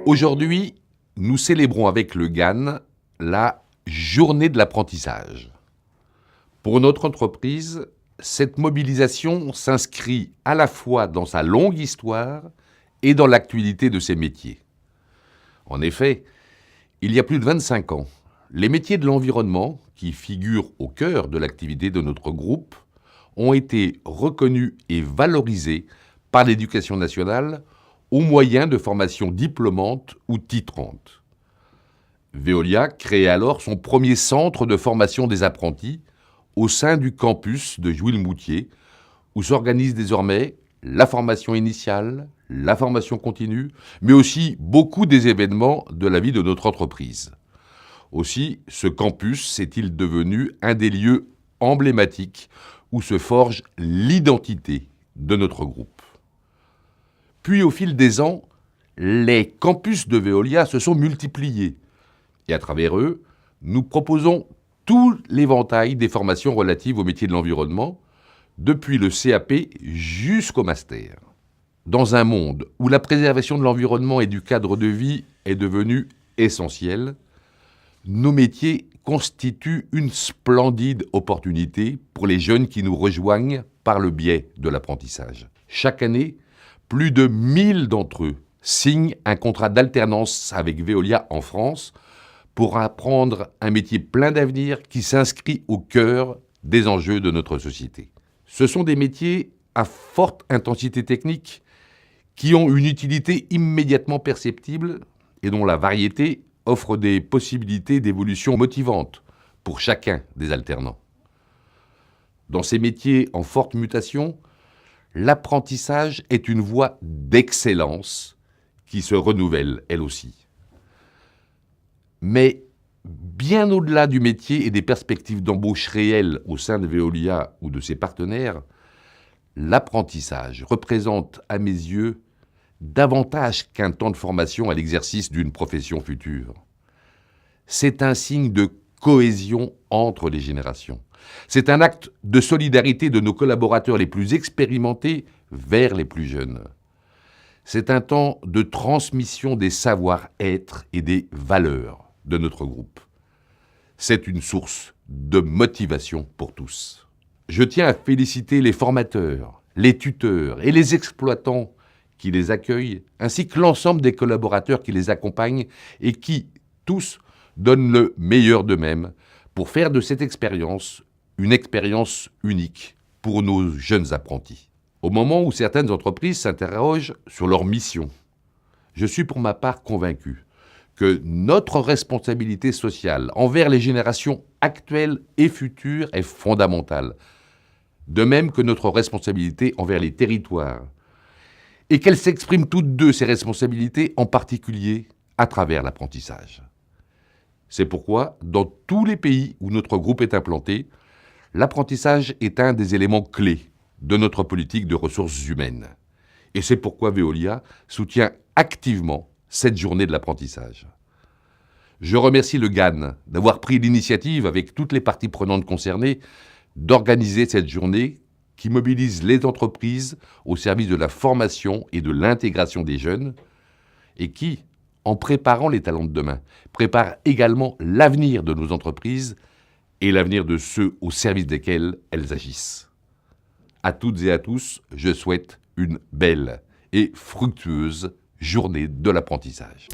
Aujourd'hui, nous célébrons avec le GAN la journée de l'apprentissage. Pour notre entreprise, cette mobilisation s'inscrit à la fois dans sa longue histoire et dans l'actualité de ses métiers. En effet, il y a plus de 25 ans, les métiers de l'environnement, qui figurent au cœur de l'activité de notre groupe, ont été reconnus et valorisés par l'Éducation nationale au moyen de formations diplômantes ou titrantes. Veolia crée alors son premier centre de formation des apprentis au sein du campus de Jouy-le-Moutier, où s'organisent désormais la formation initiale, la formation continue, mais aussi beaucoup des événements de la vie de notre entreprise. Aussi, ce campus est-il devenu un des lieux emblématiques où se forge l'identité de notre groupe. Puis, au fil des ans, les campus de Veolia se sont multipliés. Et à travers eux, nous proposons tout l'éventail des formations relatives au métier de l'environnement, depuis le CAP jusqu'au master. Dans un monde où la préservation de l'environnement et du cadre de vie est devenue essentielle, nos métiers constituent une splendide opportunité pour les jeunes qui nous rejoignent par le biais de l'apprentissage. Chaque année, plus de 1000 d'entre eux signent un contrat d'alternance avec Veolia en France pour apprendre un métier plein d'avenir qui s'inscrit au cœur des enjeux de notre société. Ce sont des métiers à forte intensité technique qui ont une utilité immédiatement perceptible et dont la variété offre des possibilités d'évolution motivantes pour chacun des alternants. Dans ces métiers en forte mutation, l'apprentissage est une voie d'excellence qui se renouvelle elle aussi. Mais bien au-delà du métier et des perspectives d'embauche réelles au sein de Veolia ou de ses partenaires, l'apprentissage représente à mes yeux davantage qu'un temps de formation à l'exercice d'une profession future. C'est un signe de cohésion entre les générations. C'est un acte de solidarité de nos collaborateurs les plus expérimentés vers les plus jeunes. C'est un temps de transmission des savoir-être et des valeurs de notre groupe. C'est une source de motivation pour tous. Je tiens à féliciter les formateurs, les tuteurs et les exploitants qui les accueillent, ainsi que l'ensemble des collaborateurs qui les accompagnent et qui, tous, donnent le meilleur d'eux-mêmes pour faire de cette expérience une expérience unique pour nos jeunes apprentis. Au moment où certaines entreprises s'interrogent sur leur mission, je suis pour ma part convaincu que notre responsabilité sociale envers les générations actuelles et futures est fondamentale, de même que notre responsabilité envers les territoires, et qu'elles s'expriment toutes deux, ces responsabilités, en particulier à travers l'apprentissage. C'est pourquoi, dans tous les pays où notre groupe est implanté, l'apprentissage est un des éléments clés de notre politique de ressources humaines. Et c'est pourquoi Veolia soutient activement cette journée de l'apprentissage. Je remercie le GAN d'avoir pris l'initiative, avec toutes les parties prenantes concernées, d'organiser cette journée qui mobilise les entreprises au service de la formation et de l'intégration des jeunes et qui, en préparant les talents de demain, prépare également l'avenir de nos entreprises et l'avenir de ceux au service desquels elles agissent. À toutes et à tous, je souhaite une belle et fructueuse journée de l'apprentissage.